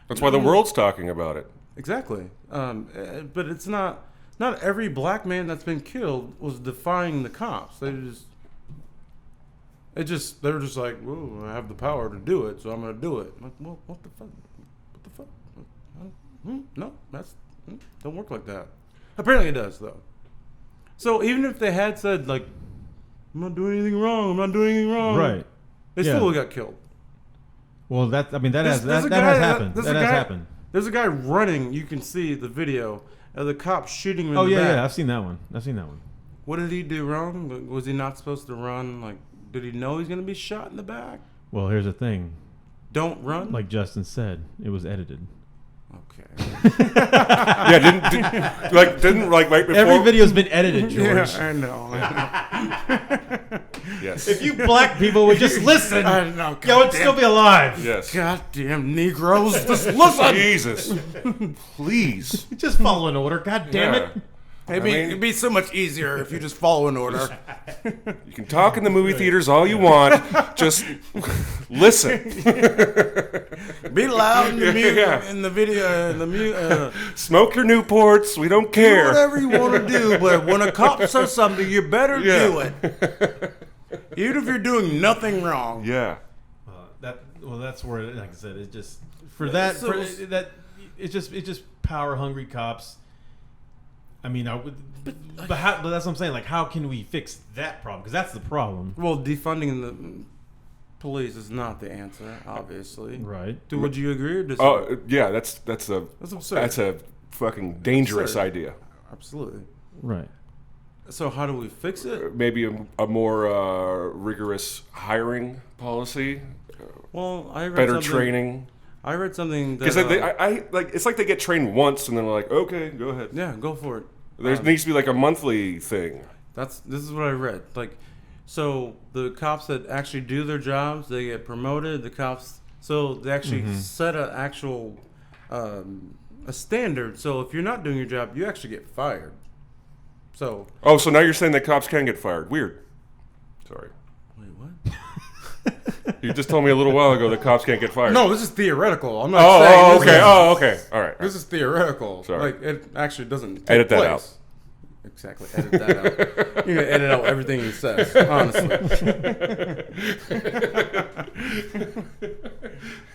That's why the world's talking about it. Exactly. But it's not every black man that's been killed was defying the cops. They were just like, "Whoa, I have the power to do it, so I'm gonna do it." Like, well, what the fuck? What the fuck? No, don't work like that. Apparently, it does though. So even if they had said like, "I'm not doing anything wrong," right? They still got killed. Well, that has happened. That has happened. There's a guy running. You can see the video of the cop shooting him in the back. Yeah, I've seen that one. What did he do wrong? Was he not supposed to run? Like, did he know he's going to be shot in the back? Well, here's the thing. Don't run? Like Justin said, it was edited. Okay. Yeah, didn't right before. Every video's been edited, George. Yeah, I know. Yeah, Yes. If you black people would just listen, I know, y'all would still be alive. Yes. Goddamn Negroes, just listen. Jesus. Please. Just follow an order. God damn it. It'd be so much easier if you just follow an order. You can talk in the movie theaters all you want. Just listen. Be loud in the Yeah. in the video, Smoke your Newports. We don't care. do whatever you want to do, but when a cop says something, you better do it. Even if you're doing nothing wrong. Yeah. That's where, like I said, it just it's just power hungry cops. I mean, but that's what I'm saying. Like, how can we fix that problem? Because that's the problem. Well, defunding the police is not the answer, obviously. Right. Would you agree or disagree? Oh, yeah. That's absurd. That's a fucking dangerous Absurd. idea. Absolutely. Right. So how do we fix it? Maybe a more rigorous hiring policy. Well, I read Better something- train. I read something that Because I like it's like they get trained once and then they're like, okay, go ahead. yeah, go for it. There needs to be like a monthly thing. This is what I read. Like, so the cops that actually do their jobs, they get promoted. The cops, so they actually set an actual a standard. So if you're not doing your job, you actually get fired. So. Oh, so now you're saying that cops can get fired? Weird. Sorry. Wait, what? You just told me a little while ago that cops can't get fired. No, this is theoretical. I'm not saying. Okay. All right. This is theoretical. Sorry. Like, it actually doesn't take Edit that place. out. Exactly. Edit that out. You're gonna edit out everything he says. Honestly.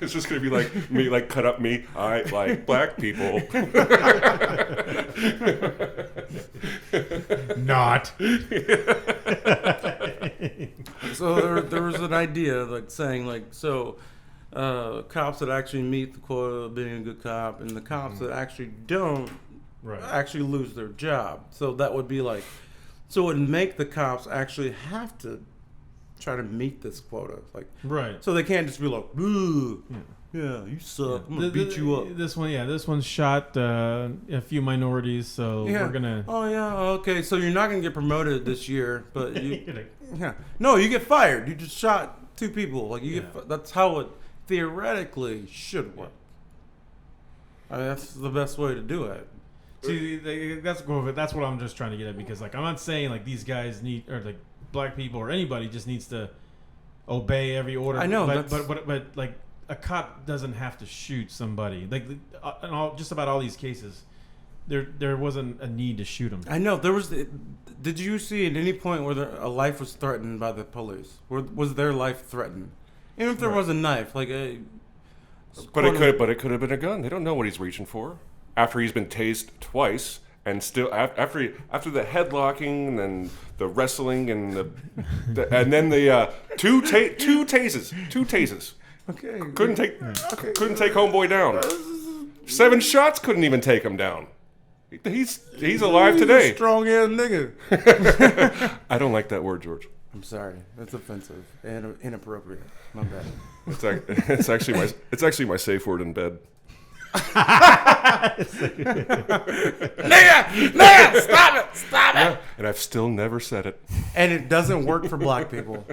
It's just gonna be like me, like cut up me. I like black people. Not. So there was an idea, like saying, like, so cops that actually meet the quota of being a good cop, and the cops that actually don't actually lose their job. So that would be like, so it would make the cops actually have to try to meet this quota, like, Right. so they can't just be like, ooh, yeah, you suck. I'm gonna beat you up. This one shot a few minorities, so we're gonna. Oh yeah, okay. So you're not gonna get promoted this year, but you, no, you get fired. You just shot 2 people. Like you get. That's how it theoretically should work. I mean, that's the best way to do it. See, that's what I'm just trying to get at, because like I'm not saying like these guys need, or like black people or anybody just needs to obey every order. I know, but like a cop doesn't have to shoot somebody. Like in just about all these cases, there wasn't a need to shoot them. I know there was. Did you see at any point where a life was threatened by the police? Was their life threatened? Even if there was a knife, like a. But it could have been a gun. They don't know what he's reaching for. After he's been tased twice, and still after the headlocking and then the wrestling and and then the two tases. Okay. Couldn't take homeboy down. 7 shots couldn't even take him down. He's alive today. A strong ass nigga. I don't like that word, George. I'm sorry. That's offensive and inappropriate. My bad. It's actually my safe word in bed. Nigga, stop it. And I've still never said it. And it doesn't work for black people.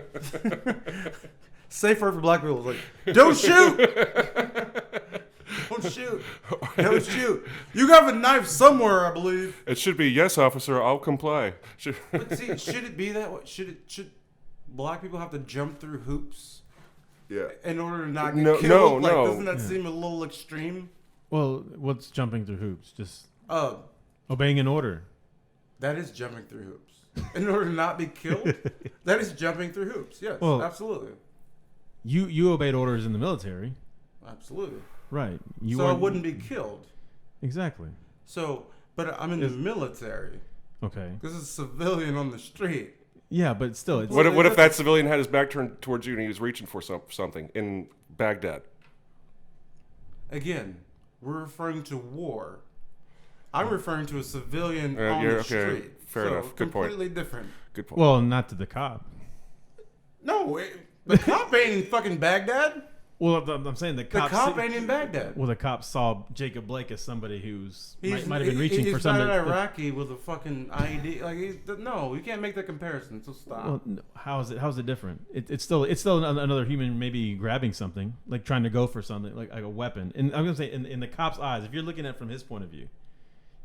Safe word for black people is like, don't shoot. Don't shoot. You have a knife somewhere, I believe. It should be, yes, officer, I'll comply. But see, should it be that way? Should black people have to jump through hoops? Yeah. In order to not get killed? No. Doesn't that seem a little extreme? Well, what's jumping through hoops? Just obeying an order. That is jumping through hoops. In order to not be killed, that is jumping through hoops. Yes, absolutely. You obeyed orders in the military. Absolutely. Right. So I wouldn't be killed. Exactly. So, but I'm in the military. Okay. This is a civilian on the street. Yeah, but still. It's, What if that civilian had his back turned towards you and he was reaching for something in Baghdad? Again, we're referring to war. I'm referring to a civilian on the street. Fair enough. Good point. Completely different. Good point. Well, not to the cop. No, the cop ain't in fucking Baghdad. Well, I'm saying the cop ain't in Baghdad. Well, the cop saw Jacob Blake as somebody who's might have been reaching for something. He's not an Iraqi with a fucking IED. Like, no, you can't make that comparison. So stop. Well, no, how's it different? It's still another human maybe grabbing something, like trying to go for something, like a weapon. And I'm gonna say, in the cop's eyes, if you're looking at it from his point of view,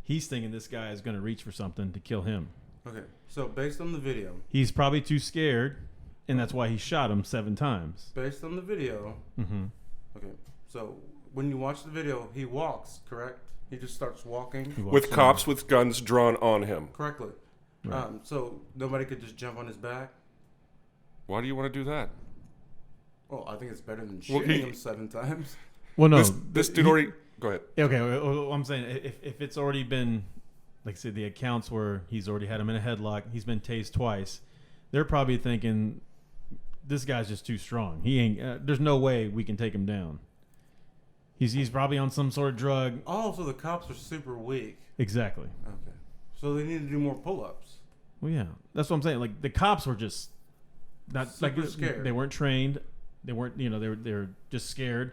he's thinking this guy is gonna reach for something to kill him. Okay, so based on the video, he's probably too scared. And that's why he shot him 7 times. Based on the video. Mm-hmm. Okay. So when you watch the video, he walks, correct? He just starts walking. With cops with guns drawn on him. Correctly. Right. So nobody could just jump on his back? Why do you want to do that? Well, I think it's better than shooting him 7 times. Well, no. This dude already... Go ahead. Okay. Well, I'm saying if it's already been... Like I said, the accounts where he's already had him in a headlock. He's been tased twice. They're probably thinking... This guy's just too strong. He ain't. There's no way we can take him down. He's probably on some sort of drug. Oh, so the cops are super weak. Exactly. Okay. So they need to do more pull-ups. Well, yeah, that's what I'm saying. Like the cops were just not super scared. They weren't trained. They weren't. They're just scared.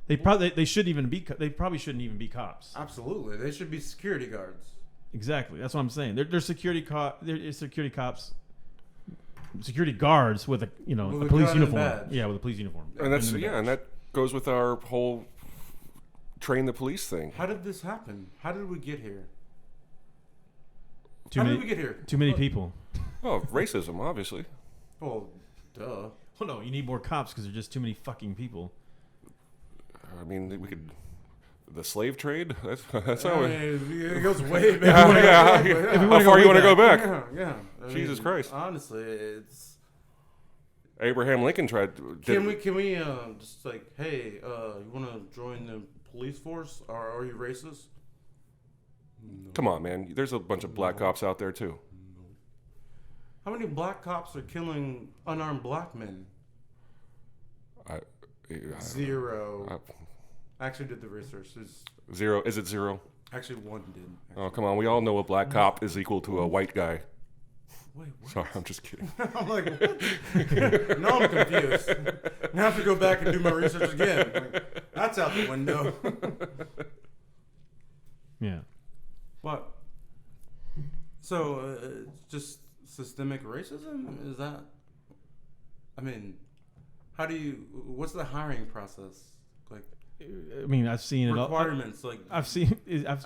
They probably shouldn't even be. They probably shouldn't even be cops. Absolutely, they should be security guards. Exactly. That's what I'm saying. They're security cops. Security guards with a police uniform. Yeah, with a police uniform. And and that goes with our whole train the police thing. How did this happen? How did we get here? Too many people. Oh, racism, obviously. Well, duh. Well, no, you need more cops because there's just too many fucking people. I mean, we could. The slave trade? That's how it goes way back. How far you want to go back? Yeah. Jesus Christ. Honestly, it's... Abraham Lincoln tried... Can we just like, hey, you want to join the police force? Are you racist? No. Come on, man. There's a bunch of black cops out there, too. No. How many black cops are killing unarmed black men? Zero. I actually did the research. Zero. Is it zero? Actually, one did. Oh, come on. We all know a black cop is equal to a white guy. Wait, what? Sorry, I'm just kidding. I'm like, what? Now I'm confused. I have to go back and do my research again. Like, that's out the window. Yeah. What? So, just systemic racism? Is that... I mean, what's the hiring process? Like... I mean, I've seen requirements. I've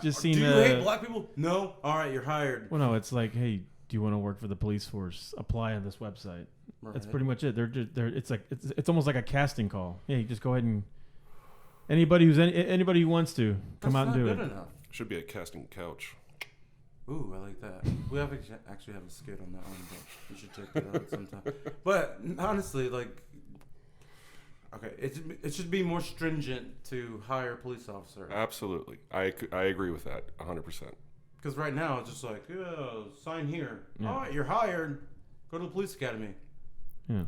just seen. Do you hate black people? No. All right, you're hired. Well, no, it's like, hey, do you want to work for the police force? Apply on this website. Right. That's pretty much it. It's almost like a casting call. Hey, just go ahead and anybody who wants to come out and do it. Enough. Should be a casting couch. Ooh, I like that. We actually have a skit on that one, but we should check that out sometime. But honestly, like. Okay, it should be more stringent to hire a police officer. Absolutely. I agree with that 100%. Because right now it's just like, sign here. Yeah. All right, you're hired. Go to the police academy. Yeah.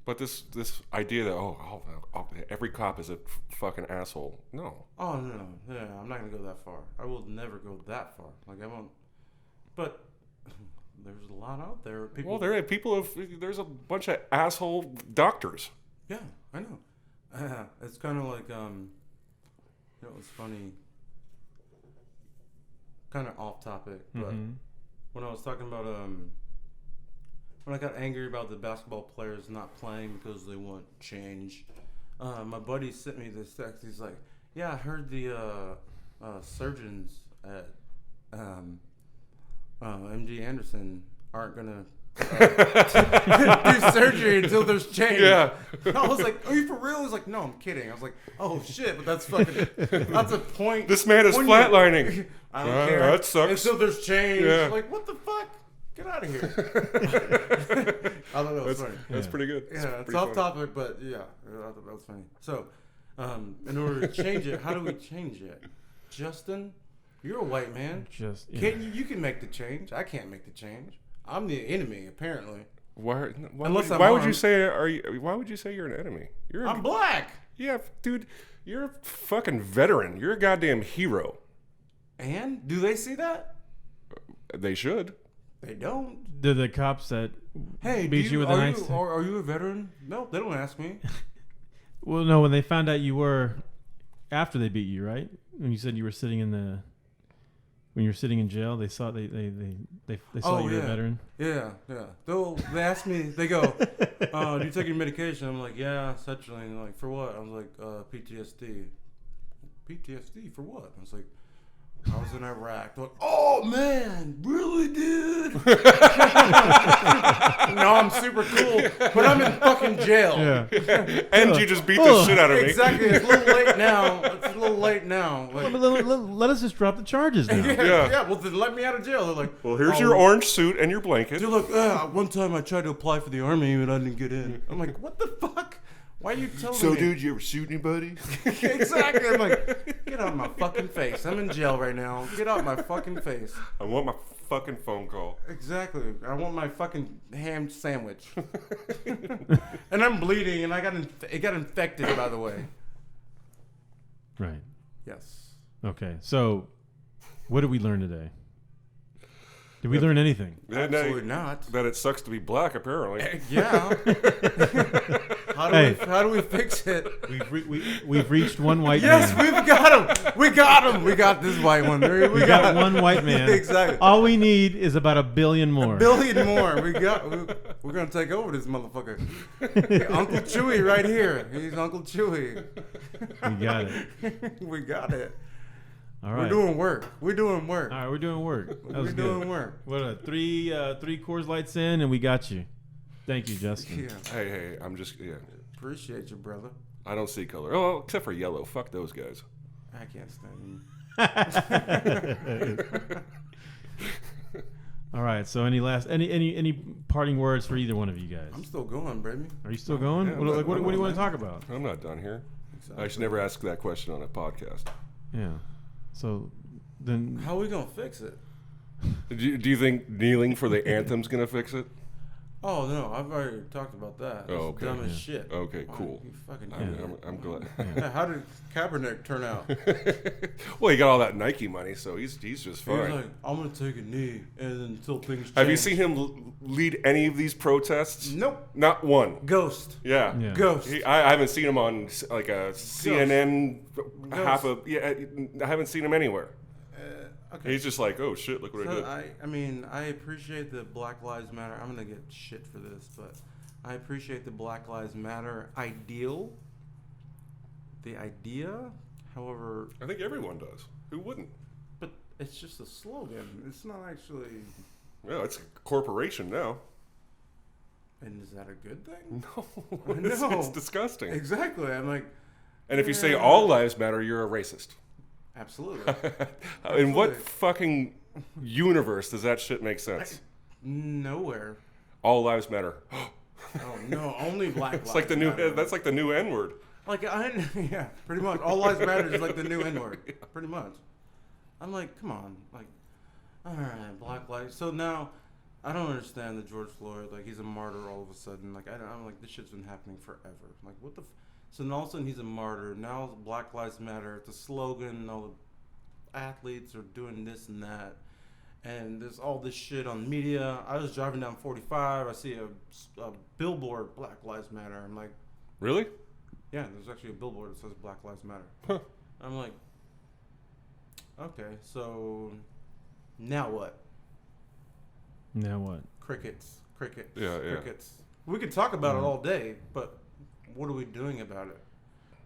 But this idea that every cop is a fucking asshole. No. Oh no. Yeah, I'm not gonna go that far. I will never go that far. Like I won't. But there's a lot out there. People. Well, there's a bunch of asshole doctors. Yeah, I know. It's kind of like, it's funny, kind of off topic, but when I was talking about, when I got angry about the basketball players not playing because they want change, my buddy sent me this text. He's like, yeah, I heard the surgeons at MD Anderson aren't going to do surgery until there's change. Yeah. I was like, are you for real? He's like, no, I'm kidding. I was like, oh shit, but that's a point. This man is flatlining. I don't care. That sucks. Until there's change. Yeah. Like, what the fuck? Get out of here. I don't know. It's funny. That's pretty good. Yeah, it's off topic, but yeah, that was funny. So, in order to change it, how do we change it? Justin, you're a white man. You can make the change. I can't make the change. I'm the enemy, apparently. Why would you say you're an enemy? I'm black. Yeah, dude, you're a fucking veteran. You're a goddamn hero. And do they see that? They should. They don't. Do the cops that beat you with a knife? Are you a veteran? No, they don't ask me. Well, no, when they found out you were after they beat you, right? When you said you were sitting in the when you were sitting in jail, they saw they saw you were a veteran. Yeah. They asked me. They go, "Do you take your medication?" I'm like, "Yeah, sertraline." Like, for what? I was like, "PTSD." PTSD for what? I was like, I was in Iraq. They're like, oh man, really, dude? No, I'm super cool, but I'm in fucking jail. Yeah. And you just beat the shit out of me. Exactly. It's a little late now. Like, let us just drop the charges now. Yeah. Well, then let me out of jail. They're like, well, here's your orange suit and your blanket. They're like, one time I tried to apply for the army, but I didn't get in. I'm like, what the fuck? Why are you telling me? So, dude, you ever shoot anybody? Exactly. I'm like, get out of my fucking face. I'm in jail right now. Get out of my fucking face. I want my fucking phone call. Exactly. I want my fucking ham sandwich. And I'm bleeding, and it got infected, by the way. Right. Yes. Okay. So, what did we learn today? Did we learn anything? Absolutely not. That it sucks to be black, apparently. Yeah. How do we fix it? We've reached one white yes, man. Yes, we've got him. We got him. We got this white one. We got one white man. Exactly. All we need is about 1 billion more. 1 billion more. We're gonna take over this motherfucker. Uncle Chewy right here. He's Uncle Chewy. We got it. We got it. All right. We're doing work. All right, we're doing work. That was good. Doing work. What three Coors Lights in, and we got you. Thank you, Justin. Yeah. Hey, I'm just Appreciate you, brother. I don't see color. Oh, except for yellow. Fuck those guys. I can't stand them. All right. So any parting words for either one of you guys? I'm still going, baby. Are you still going? Yeah, what do you want to talk about? I'm not done here. Exactly. I should never ask that question on a podcast. Yeah. So then, how are we gonna fix it? Do you think kneeling for the anthem's gonna fix it? Oh no, I've already talked about that. That's okay. Dumb as shit. Okay, cool. I'm glad. Yeah, how did Kaepernick turn out? Well, he got all that Nike money, so he's just fine. He was like, I'm gonna take a knee, and until things change. Have you seen him lead any of these protests? Nope. Not one. Ghost. Yeah. Ghost. I haven't seen him on like a CNN. I haven't seen him anywhere. Okay. He's just like, oh shit, look what I did. I appreciate the Black Lives Matter. I'm gonna get shit for this, but I appreciate the Black Lives Matter ideal. The idea, however, I think everyone does. Who wouldn't? But it's just a slogan. It's not actually. Yeah, it's a corporation now. And is that a good thing? No, it's disgusting. Exactly. I'm like. And if you say all lives matter, you're a racist. Absolutely. In what fucking universe does that shit make sense? Nowhere. All lives matter. Oh no, only black lives. It's like the new. matter. That's like the new N-word. Yeah, pretty much. All lives matter is like the new N-word. Pretty much. I'm like, come on, like, all right, black lives. So now, I don't understand the George Floyd. Like, he's a martyr all of a sudden. Like, I'm like, this shit's been happening forever. Like, what the. So then all of a sudden he's a martyr. Now Black Lives Matter. It's a slogan. All the athletes are doing this and that. And there's all this shit on media. I was driving down 45. I see a billboard, Black Lives Matter. I'm like, really? Yeah, there's actually a billboard that says Black Lives Matter. Huh. I'm like, okay, so now what? Now what? Crickets. Yeah. We could talk about it all day, but what are we doing about it?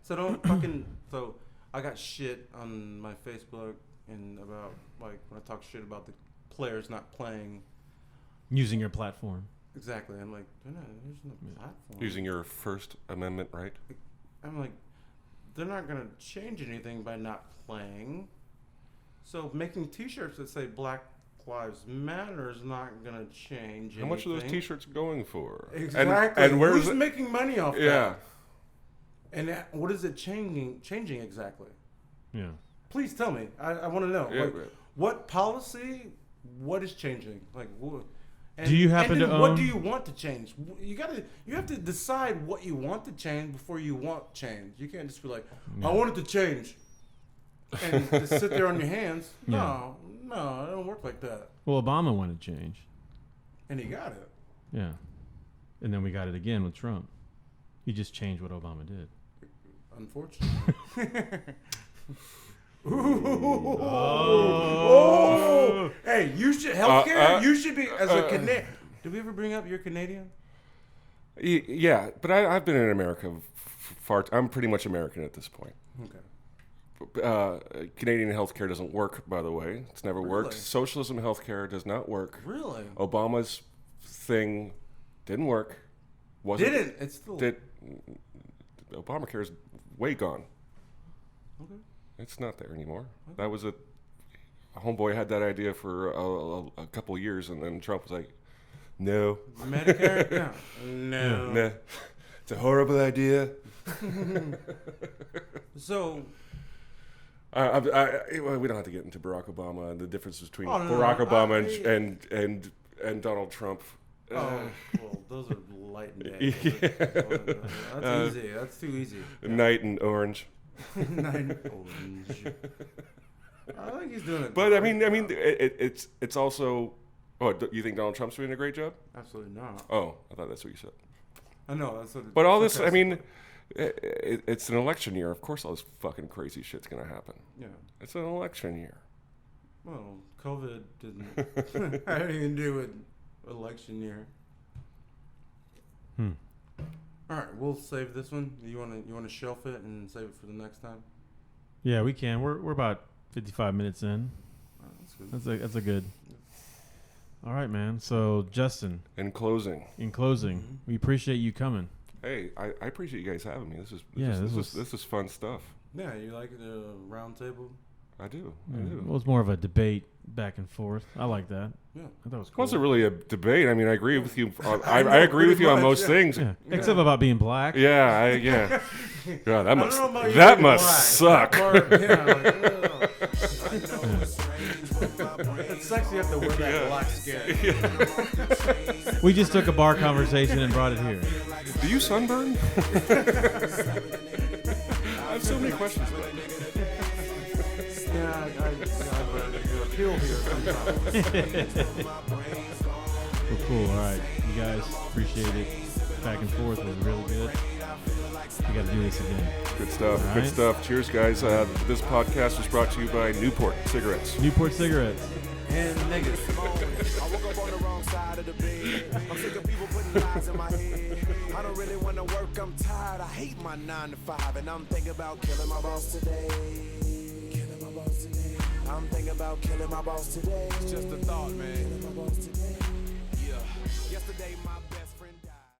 So don't fucking. So I got shit on my Facebook and about like when I talk shit about the players not playing. Using your platform. Exactly. I'm like, there's no platform. Using your First Amendment right. I'm like, they're not gonna change anything by not playing. So making T-shirts that say Black Lives Matter is not gonna change anything. How much are those T-shirts going for? Exactly. And where's Who's making money off that? Yeah. And what is it changing exactly? Yeah. Please tell me. I want to know. Yeah, like, what policy? What is changing? Like, do you happen to own? What do you want to change? You have to decide what you want to change before you want change. You can't just be like, I want it to change, and just sit there on your hands. Yeah. No, it don't work like that. Well, Obama wanted change. And he got it. Yeah. And then we got it again with Trump. He just changed what Obama did. unfortunately. Oh. Hey, you should healthcare. You should be as a Canadian. Did we ever bring up you're Canadian? Yeah, but I've been in America far. I'm pretty much American at this point. Okay. Canadian healthcare doesn't work, by the way. It's never worked. Socialism healthcare does not work. Really? Obama's thing didn't work. It's still. Obamacare is way gone. Okay. It's not there anymore. Okay. That was a homeboy had that idea for a couple of years, and then Trump was like, "No, Medicare, no, nah. It's a horrible idea." So, we don't have to get into Barack Obama and the difference between Barack Obama and Donald Trump. Well, those are light and day. That's easy. That's too easy. Night and orange. Night and orange. I think he's doing it. But I mean, it's also. Oh, you think Donald Trump's doing a great job? Absolutely not. Oh, I thought that's what you said. I know that's what. But all this, I mean, it's an election year. Of course, all this fucking crazy shit's gonna happen. Yeah. It's an election year. Well, COVID didn't have anything to do with election year. All right, we'll save this one. You want to shelf it and save it for the next time? Yeah, we can. We're about 55 minutes in. That's good. That's a good. All right, man. So Justin, In closing, we appreciate you coming. hey, I appreciate you guys having me. This is fun stuff. Yeah, you like the round table? I do. Well, it was more of a debate back and forth. I like that. Yeah, I thought it was It cool. wasn't really a debate. I mean, I agree with you. I agree with you on most things. Yeah. Except about being black. Yeah, God, that must suck. It's sexy you have to wear that black skin. We just took a bar conversation and brought it here. Do you sunburn? I have so many questions. Yeah, I appeal here sometimes. Well, cool. All right. You guys, appreciate it. Back and forth was really good. We got to do this again. Good stuff. All Good right. stuff. Cheers, guys. This podcast was brought to you by Newport Cigarettes. Newport Cigarettes. And niggas. I woke up on the wrong side of the bed. I'm sick of people putting lies in my head. I don't really want to work, I'm tired. I hate my 9 to 5, and I'm thinking about killing my boss today. I'm thinking about killing my boss today. It's just a thought, man. Killing my boss today. Yeah. Yesterday, my best